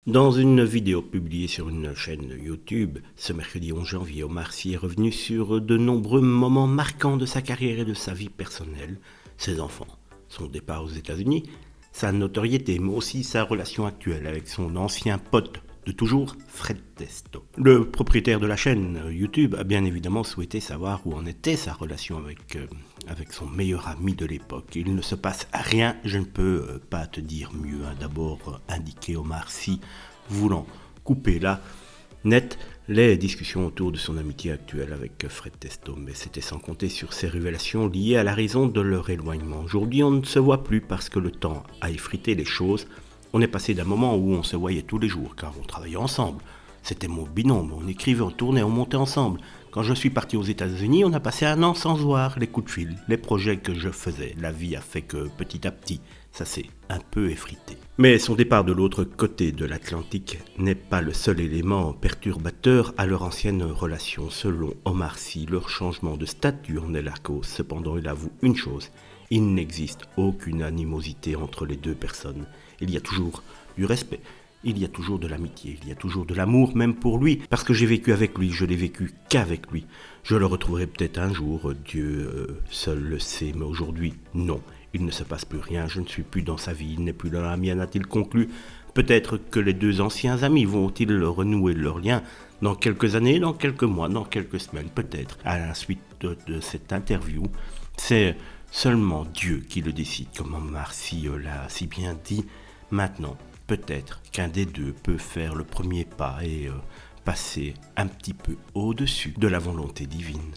Dans une vidéo publiée sur une chaîne YouTube, ce mercredi 11 janvier, Omar Sy est revenu sur de nombreux moments marquants de sa carrière et de sa vie personnelle, ses enfants, son départ aux États-Unis, sa notoriété, mais aussi sa relation actuelle avec son ancien pote de toujours, Fred Testo. Le propriétaire de la chaîne YouTube a bien évidemment souhaité savoir où en était sa relation avec son meilleur ami de l'époque. Il ne se passe rien, je ne peux pas te dire mieux. D'abord, indiqué Omar Sy, voulant couper là, net, les discussions autour de son amitié actuelle avec Fred Testo. Mais c'était sans compter sur ces révélations liées à la raison de leur éloignement. Aujourd'hui, on ne se voit plus parce que le temps a effrité les choses. On est passé d'un moment où on se voyait tous les jours, car on travaillait ensemble. C'était mon binôme, on écrivait, on tournait, on montait ensemble. Quand je suis parti aux États-Unis, on a passé un an sans se voir, les coups de fil, les projets que je faisais. La vie a fait que petit à petit, ça s'est un peu effrité. Mais son départ de l'autre côté de l'Atlantique n'est pas le seul élément perturbateur à leur ancienne relation. Selon Omar Sy, leur changement de statut en est la cause. Cependant, il avoue une chose, il n'existe aucune animosité entre les deux personnes. Il y a toujours du respect, il y a toujours de l'amitié, il y a toujours de l'amour, même pour lui, parce que j'ai vécu avec lui, je n'ai vécu qu'avec lui. Je le retrouverai peut-être un jour, Dieu seul le sait, mais aujourd'hui, non. Il ne se passe plus rien, je ne suis plus dans sa vie, il n'est plus dans la mienne, a-t-il conclu. Peut-être que les deux anciens amis vont-ils renouer leur lien dans quelques années, dans quelques mois, dans quelques semaines, peut-être. À la suite de cette interview, c'est seulement Dieu qui le décide, comme Omar Sy l'a si bien dit. Maintenant, peut-être qu'un des deux peut faire le premier pas et passer un petit peu au-dessus de la volonté divine.